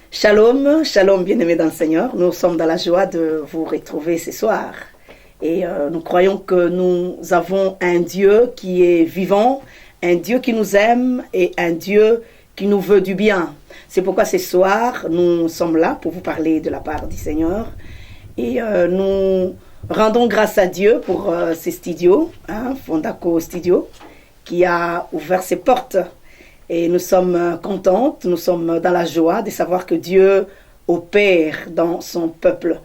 Shalom, shalom bien-aimés dans le Seigneur. Nous sommes dans la joie de vous retrouver ce soir. Et nous croyons que nous avons un Dieu qui est vivant, un Dieu qui nous aime et un Dieu qui nous veut du bien. C'est pourquoi ce soir, nous sommes là pour vous parler de la part du Seigneur. Et nous rendons grâce à Dieu pour ces studios, Fondaco Studio, qui a ouvert ses portes. Et nous sommes contentes, nous sommes dans la joie de savoir que Dieu opère dans son peuple.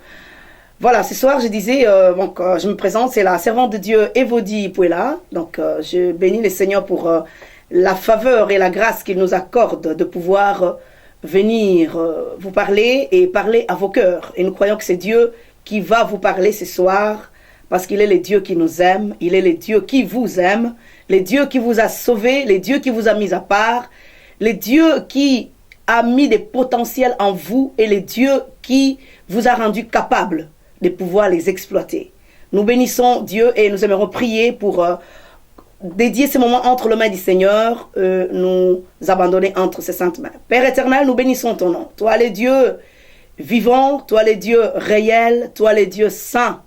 Voilà, ce soir, je disais, je me présente, c'est la servante de Dieu Evody Puela. Donc, je bénis le Seigneur pour la faveur et la grâce qu'il nous accorde de pouvoir venir vous parler et parler à vos cœurs. Et nous croyons que c'est Dieu qui va vous parler ce soir, parce qu'il est le Dieu qui nous aime, il est le Dieu qui vous aime, le Dieu qui vous a sauvé, le Dieu qui vous a mis à part, le Dieu qui a mis des potentiels en vous et le Dieu qui vous a rendu capable de pouvoir les exploiter. Nous bénissons Dieu et nous aimerons prier pour dédier ce moment entre les mains du Seigneur, nous abandonner entre ses saintes mains. Père éternel, nous bénissons ton nom. Toi le Dieu vivant, toi le Dieu réel, toi le Dieu saint.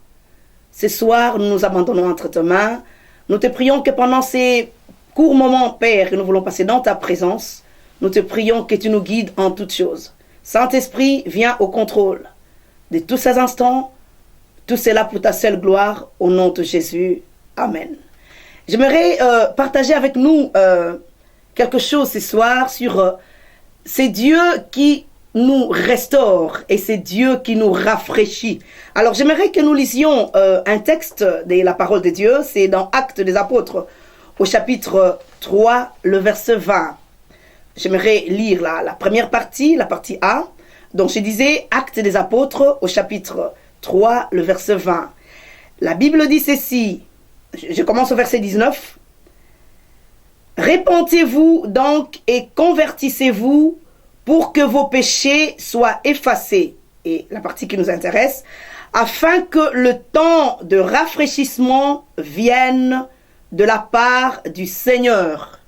Ce soir, nous nous abandonnons entre tes mains. Nous te prions que pendant ces courts moments, Père, que nous voulons passer dans ta présence, nous te prions que tu nous guides en toutes choses. Saint-Esprit, viens au contrôle de tous ces instants. Tout cela pour ta seule gloire, au nom de Jésus. Amen. J'aimerais partager avec nous quelque chose ce soir sur c'est Dieu qui nous restaure et c'est Dieu qui nous rafraîchit. Alors j'aimerais que nous lisions un texte de la parole de Dieu, c'est dans Actes des Apôtres au chapitre 3, le verset 20. J'aimerais lire la première partie, la partie A. Donc je disais Actes des Apôtres au chapitre 3, le verset 20. La Bible dit ceci, je commence au verset 19. Répentez-vous donc et convertissez-vous pour que vos péchés soient effacés, et la partie qui nous intéresse, afin que le temps de rafraîchissement vienne de la part du Seigneur.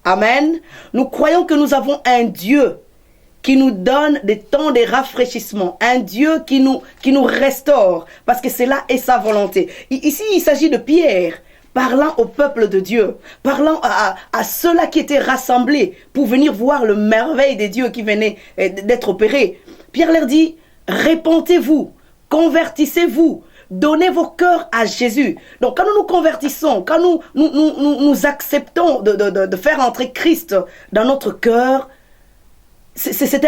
Amen. Nous croyons que nous avons un Dieu qui nous donne des temps de rafraîchissement, un Dieu qui nous restaure, parce que cela est sa volonté. Ici, il s'agit de Pierre, parlant au peuple de Dieu, parlant à ceux-là qui étaient rassemblés pour venir voir le merveille de Dieu qui venait d'être opéré. Pierre leur dit, répentez-vous, convertissez-vous, donnez vos cœurs à Jésus. Donc quand nous nous convertissons, quand nous acceptons de faire entrer Christ dans notre cœur, c'est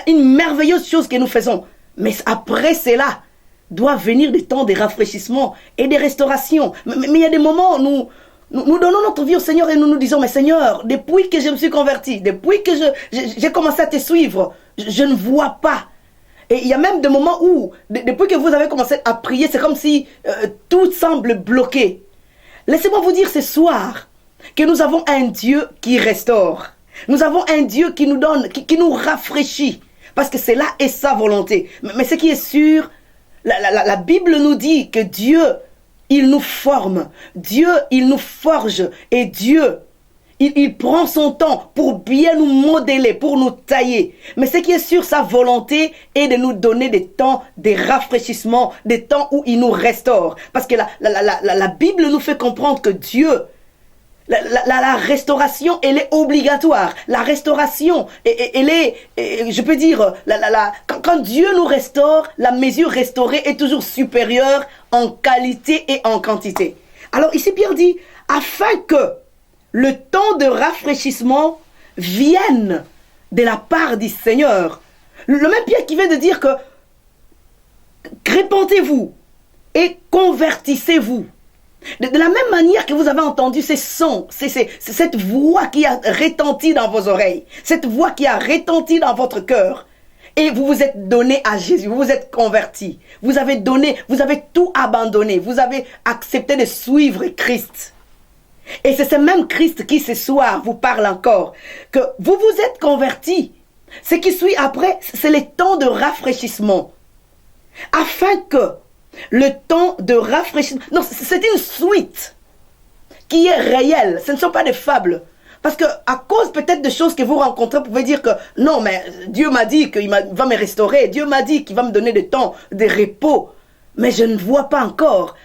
une merveilleuse chose que nous faisons. Mais après cela, doit venir des temps de rafraîchissement et de restauration. Mais il y a des moments où nous donnons notre vie au Seigneur et nous nous disons, mais Seigneur, depuis que je me suis converti, depuis que j'ai commencé à te suivre, je ne vois pas. Et il y a même des moments où, depuis que vous avez commencé à prier, c'est comme si tout semble bloqué. Laissez-moi vous dire ce soir que nous avons un Dieu qui restaure. Nous avons un Dieu qui nous donne, qui nous rafraîchit. Parce que c'est là et sa volonté. Mais ce qui est sûr, la Bible nous dit que Dieu, il nous forme. Dieu, il nous forge. Et Dieu, il prend son temps pour bien nous modeler, pour nous tailler. Mais ce qui est sûr, sa volonté est de nous donner des temps, des rafraîchissements, des temps où il nous restaure. Parce que la Bible nous fait comprendre que Dieu, la restauration, elle est obligatoire. La restauration, elle est, je peux dire, quand Dieu nous restaure, la mesure restaurée est toujours supérieure en qualité et en quantité. Alors ici Pierre dit, afin que le temps de rafraîchissement vienne de la part du Seigneur. Le même Pierre qui vient de dire que répentez-vous et convertissez-vous. De la même manière que vous avez entendu ces sons, c'est cette voix qui a retenti dans vos oreilles, cette voix qui a retenti dans votre cœur, et vous vous êtes donné à Jésus, vous vous êtes converti, vous avez donné, vous avez tout abandonné, vous avez accepté de suivre Christ. Et c'est ce même Christ qui ce soir vous parle encore, que vous vous êtes converti. Ce qui suit après, c'est le temps de rafraîchissement, afin que le temps de rafraîchissement... Non, c'est une suite qui est réelle. Ce ne sont pas des fables. Parce que à cause peut-être de choses que vous rencontrez, vous pouvez dire que non, mais Dieu m'a dit qu'il va me restaurer. Dieu m'a dit qu'il va me donner du temps, de repos. Mais je ne vois pas encore.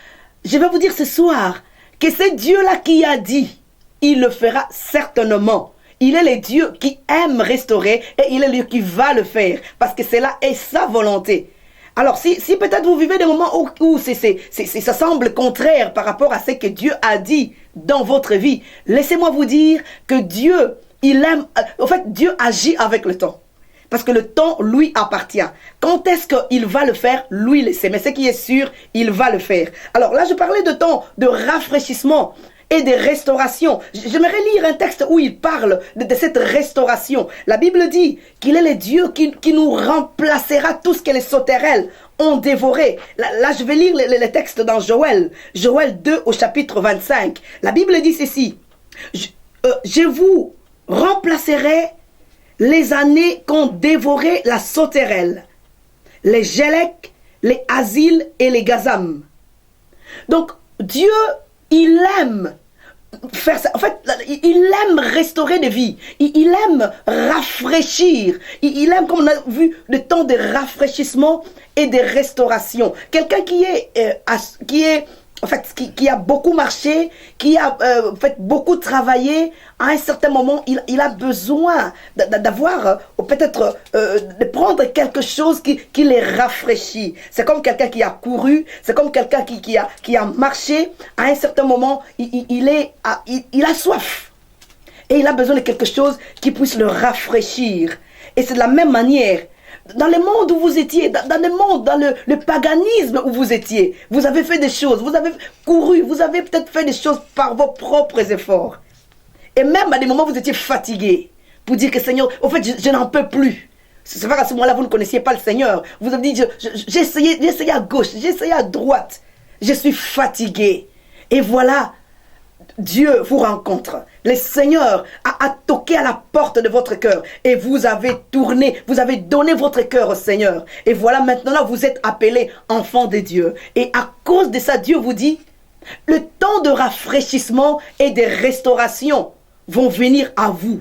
Je vais vous dire ce soir que c'est Dieu-là qui a dit. Il le fera certainement. Il est le Dieu qui aime restaurer et il est le Dieu qui va le faire. Parce que cela est sa volonté. Alors, si peut-être vous vivez des moments où ça semble contraire par rapport à ce que Dieu a dit dans votre vie, laissez-moi vous dire que Dieu, il aime, en fait, Dieu agit avec le temps. Parce que le temps lui appartient. Quand est-ce qu'il va le faire? Lui le sait. Mais ce qui est sûr, il va le faire. Alors là, je parlais de temps de rafraîchissement et de restauration. J'aimerais lire un texte où il parle de cette restauration. La Bible dit qu'il est le Dieu qui nous remplacera tout ce que les sauterelles ont dévoré. Là, je vais lire le texte dans Joël. Joël 2 au chapitre 25. La Bible dit ceci. Je vous remplacerai les années qu'ont dévoré la sauterelle, les Gélec, les Asiles et les Gazam. Donc, Dieu, il aime faire ça. En fait, il aime restaurer des vies. Il aime rafraîchir. Il aime, comme on a vu, le temps de rafraîchissement et de restauration. Quelqu'un qui a beaucoup marché, qui a beaucoup travaillé, à un certain moment, il a besoin d'avoir, peut-être, de prendre quelque chose qui les rafraîchit. C'est comme quelqu'un qui a couru, c'est comme quelqu'un qui a marché, à un certain moment, il a soif. Et il a besoin de quelque chose qui puisse le rafraîchir. Et c'est de la même manière. Dans le monde où vous étiez, dans le monde, dans le paganisme où vous étiez, vous avez fait des choses, vous avez couru, vous avez peut-être fait des choses par vos propres efforts. Et même à des moments où vous étiez fatigué, pour dire que Seigneur, au fait, je n'en peux plus. C'est vrai qu'à ce moment-là, vous ne connaissiez pas le Seigneur. Vous avez dit, j'ai essayé à gauche, j'ai essayé à droite. Je suis fatigué. Et voilà, Dieu vous rencontre. Le Seigneur a toqué à la porte de votre cœur. Et vous avez tourné, vous avez donné votre cœur au Seigneur. Et voilà, maintenant là, vous êtes appelés enfants de Dieu. Et à cause de ça, Dieu vous dit, le temps de rafraîchissement et de restauration vont venir à vous.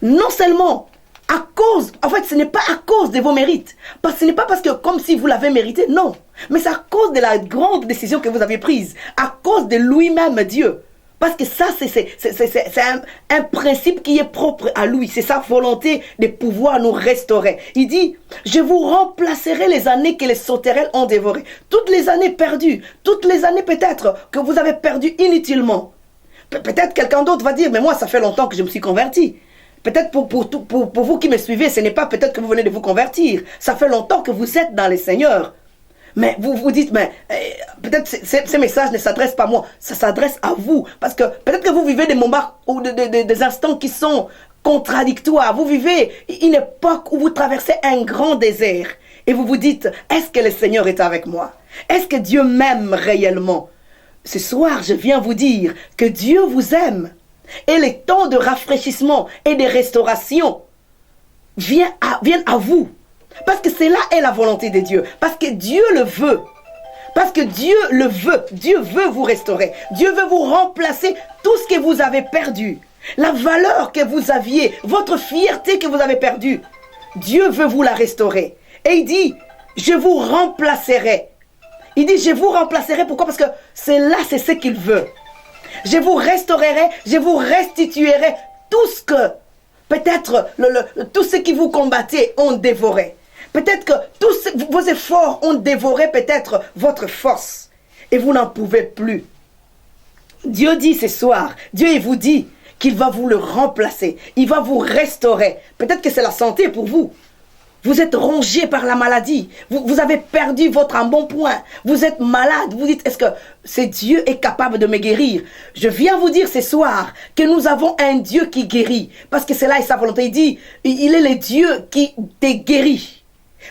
Non seulement à cause, en fait, ce n'est pas à cause de vos mérites. Parce que ce n'est pas parce que comme si vous l'avez mérité, non. Mais c'est à cause de la grande décision que vous avez prise. À cause de lui-même, Dieu. Parce que ça, c'est un principe qui est propre à lui. C'est sa volonté de pouvoir nous restaurer. Il dit, je vous remplacerai les années que les sauterelles ont dévorées. Toutes les années perdues. Toutes les années peut-être que vous avez perdues inutilement. Peut-être quelqu'un d'autre va dire, mais moi, ça fait longtemps que je me suis converti. Peut-être pour vous qui me suivez, ce n'est pas peut-être que vous venez de vous convertir. Ça fait longtemps que vous êtes dans le Seigneur. Mais vous vous dites, mais peut-être ces messages ne s'adressent pas à moi, ça s'adresse à vous. Parce que peut-être que vous vivez des moments ou des instants qui sont contradictoires. Vous vivez une époque où vous traversez un grand désert. Et vous vous dites, est-ce que le Seigneur est avec moi? Est-ce que Dieu m'aime réellement? Ce soir, je viens vous dire que Dieu vous aime. Et les temps de rafraîchissement et de restauration viennent à vous. Parce que cela est la volonté de Dieu. Parce que Dieu le veut. Parce que Dieu le veut. Dieu veut vous restaurer. Dieu veut vous remplacer tout ce que vous avez perdu. La valeur que vous aviez, votre fierté que vous avez perdue. Dieu veut vous la restaurer. Et il dit, je vous remplacerai. Il dit, je vous remplacerai. Pourquoi? Parce que c'est ce qu'il veut. Je vous restaurerai, je vous restituerai tout ce que, peut-être, tout ce qui vous combattait ont dévoré. Peut-être que tous vos efforts ont dévoré peut-être votre force. Et vous n'en pouvez plus. Dieu dit ce soir, Dieu il vous dit qu'il va vous le remplacer. Il va vous restaurer. Peut-être que c'est la santé pour vous. Vous êtes rongé par la maladie. Vous avez perdu votre embonpoint. Vous êtes malade. Vous dites, est-ce que ce Dieu est capable de me guérir? Je viens vous dire ce soir que nous avons un Dieu qui guérit. Parce que c'est là et sa volonté. Il dit, il est le Dieu qui te guérit.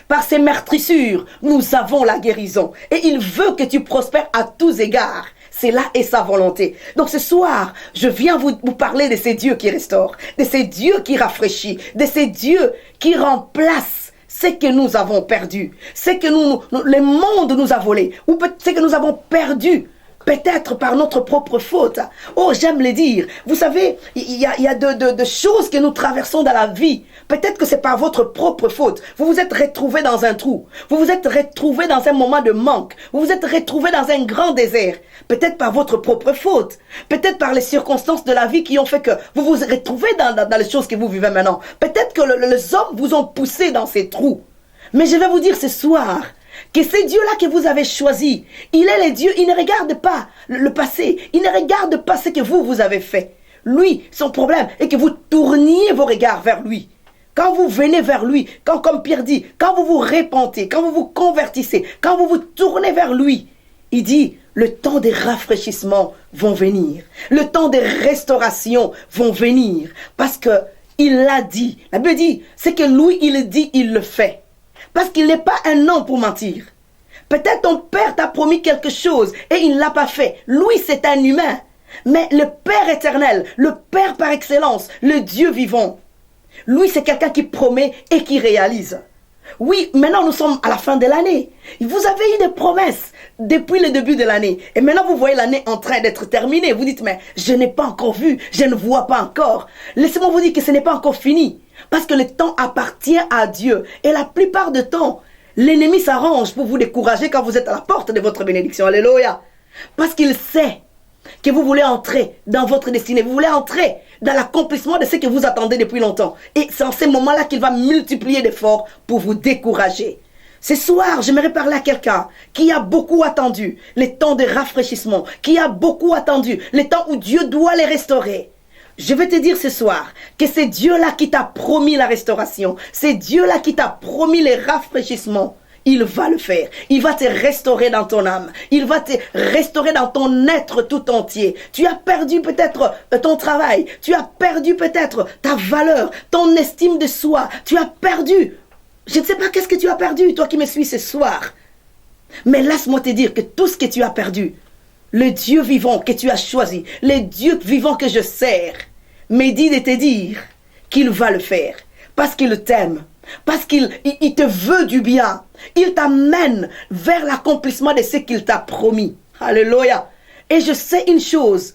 Par ses meurtrissures, nous avons la guérison. Et il veut que tu prospères à tous égards. C'est là et sa volonté. Donc ce soir, je viens vous parler de ces dieux qui restaurent, de ces dieux qui rafraîchissent, de ces dieux qui remplacent ce que nous avons perdu, ce que le monde nous a volé, ou ce que nous avons perdu peut-être par notre propre faute. Oh, j'aime le dire. Vous savez, il y a de choses que nous traversons dans la vie. Peut-être que c'est par votre propre faute. Vous vous êtes retrouvé dans un trou. Vous vous êtes retrouvé dans un moment de manque. Vous vous êtes retrouvé dans un grand désert. Peut-être par votre propre faute. Peut-être par les circonstances de la vie qui ont fait que vous vous retrouvez dans les choses que vous vivez maintenant. Peut-être que les hommes vous ont poussé dans ces trous. Mais je vais vous dire ce soir que c'est Dieu-là que vous avez choisi. Il est le Dieu, il ne regarde pas le passé. Il ne regarde pas ce que vous avez fait. Lui, son problème est que vous tourniez vos regards vers lui. Quand vous venez vers lui, comme Pierre dit, quand vous vous repentez, quand vous vous convertissez, quand vous vous tournez vers lui, il dit, le temps des rafraîchissements vont venir. Le temps des restaurations vont venir. Parce que il l'a dit. La Bible dit, c'est que lui, il le dit, il le fait. Parce qu'il n'est pas un homme pour mentir. Peut-être ton père t'a promis quelque chose et il ne l'a pas fait. Lui, c'est un humain. Mais le Père éternel, le Père par excellence, le Dieu vivant, lui, c'est quelqu'un qui promet et qui réalise. Oui, maintenant nous sommes à la fin de l'année. Vous avez eu des promesses depuis le début de l'année. Et maintenant vous voyez l'année en train d'être terminée. Vous dites, mais je n'ai pas encore vu, je ne vois pas encore. Laissez-moi vous dire que ce n'est pas encore fini. Parce que le temps appartient à Dieu. Et la plupart du temps, l'ennemi s'arrange pour vous décourager quand vous êtes à la porte de votre bénédiction. Alléluia. Parce qu'il sait que vous voulez entrer dans votre destinée. Vous voulez entrer dans l'accomplissement de ce que vous attendez depuis longtemps. Et c'est en ces moments-là qu'il va multiplier d'efforts pour vous décourager. Ce soir, j'aimerais parler à quelqu'un qui a beaucoup attendu les temps de rafraîchissement, qui a beaucoup attendu les temps où Dieu doit les restaurer. Je vais te dire ce soir que c'est Dieu-là qui t'a promis la restauration. C'est Dieu-là qui t'a promis les rafraîchissements. Il va le faire. Il va te restaurer dans ton âme. Il va te restaurer dans ton être tout entier. Tu as perdu peut-être ton travail. Tu as perdu peut-être ta valeur, ton estime de soi. Tu as perdu. Je ne sais pas qu'est-ce que tu as perdu, toi qui me suis ce soir. Mais laisse-moi te dire que tout ce que tu as perdu, le Dieu vivant que tu as choisi, le Dieu vivant que je sers, me dit de te dire qu'il va le faire. Parce qu'il t'aime. Parce qu'il te veut du bien. Il t'amène vers l'accomplissement de ce qu'il t'a promis. Alléluia. Et je sais une chose,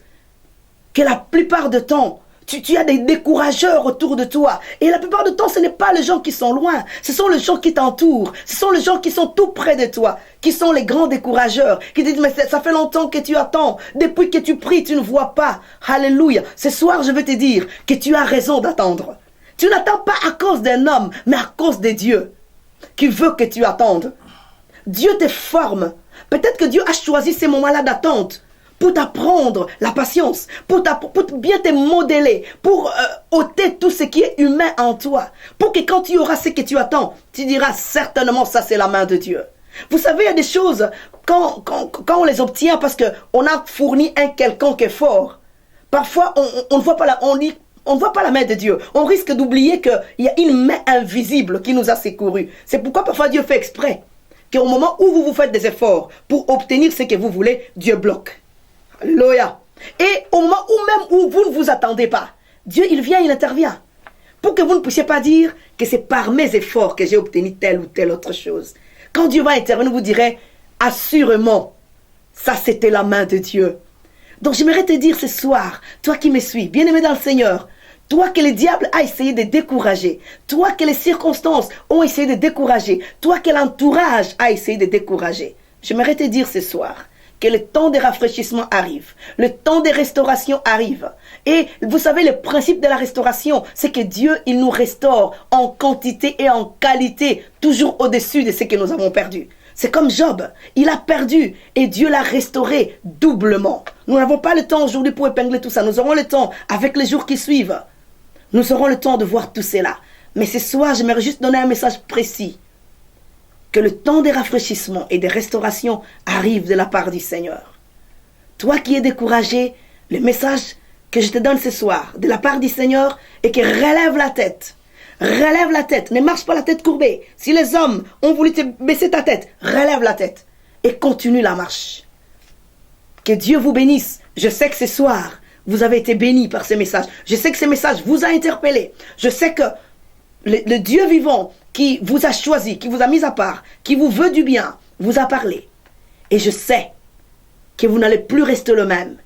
que la plupart du temps, tu as des décourageurs autour de toi. Et la plupart du temps, ce n'est pas les gens qui sont loin. Ce sont les gens qui t'entourent. Ce sont les gens qui sont tout près de toi. Qui sont les grands décourageurs. Qui disent, mais ça fait longtemps que tu attends. Depuis que tu pries, tu ne vois pas. Alléluia. Ce soir, je veux te dire que tu as raison d'attendre. Tu n'attends pas à cause d'un homme, mais à cause de Dieu qui veut que tu attendes. Dieu te forme. Peut-être que Dieu a choisi ces moments-là d'attente pour t'apprendre la patience, pour bien te modeler, pour ôter tout ce qui est humain en toi. Pour que quand tu auras ce que tu attends, tu diras certainement ça c'est la main de Dieu. Vous savez, il y a des choses, quand on les obtient parce qu'on a fourni un quelconque effort, parfois on ne voit pas on ne voit pas la main de Dieu. On risque d'oublier qu'il y a une main invisible qui nous a secourus. C'est pourquoi parfois Dieu fait exprès qu'au moment où vous faites des efforts pour obtenir ce que vous voulez, Dieu bloque. Alléluia. Et au moment où vous ne vous attendez pas, Dieu, il vient, il intervient. Pour que vous ne puissiez pas dire que c'est par mes efforts que j'ai obtenu telle ou telle autre chose. Quand Dieu va intervenir, vous direz, assurément, ça c'était la main de Dieu. Donc j'aimerais te dire ce soir, toi qui me suis, bien-aimé dans le Seigneur, toi que le diable a essayé de décourager, toi que les circonstances ont essayé de décourager, toi que l'entourage a essayé de décourager, j'aimerais te dire ce soir que le temps de rafraîchissement arrive, le temps de restauration arrive. Et vous savez, le principe de la restauration, c'est que Dieu, il nous restaure en quantité et en qualité, toujours au-dessus de ce que nous avons perdu. C'est comme Job, il a perdu et Dieu l'a restauré doublement. Nous n'avons pas le temps aujourd'hui pour épingler tout ça. Nous aurons le temps avec les jours qui suivent. Nous aurons le temps de voir tout cela. Mais ce soir, j'aimerais juste donner un message précis. Que le temps des rafraîchissements et des restaurations arrive de la part du Seigneur. Toi qui es découragé, le message que je te donne ce soir de la part du Seigneur est que relève la tête. Relève la tête, ne marche pas la tête courbée. Si les hommes ont voulu te baisser ta tête, relève la tête et continue la marche. Que Dieu vous bénisse. Je sais que ce soir, vous avez été bénis par ce message. Je sais que ce message vous a interpellé. Je sais que le Dieu vivant qui vous a choisi, qui vous a mis à part, qui vous veut du bien, vous a parlé. Et je sais que vous n'allez plus rester le même.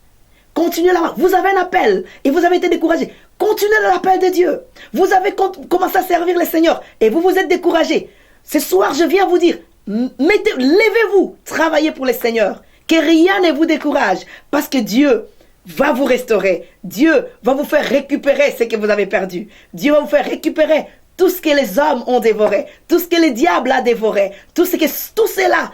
Continuez là. Vous avez un appel et vous avez été découragé. Continuez l'appel de Dieu. Vous avez commencé à servir le Seigneur et vous vous êtes découragé. Ce soir, je viens vous dire, levez-vous, travaillez pour le Seigneur. Que rien ne vous décourage parce que Dieu va vous restaurer. Dieu va vous faire récupérer ce que vous avez perdu. Dieu va vous faire récupérer tout ce que les hommes ont dévoré, tout ce que le diable a dévoré, tout cela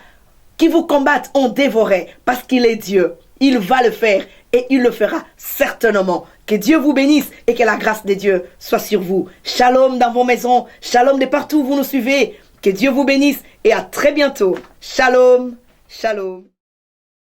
qui vous combattent ont dévoré parce qu'il est Dieu. Il va le faire et il le fera certainement. Que Dieu vous bénisse et que la grâce de Dieu soit sur vous. Shalom dans vos maisons, shalom de partout où vous nous suivez. Que Dieu vous bénisse et à très bientôt. Shalom, shalom.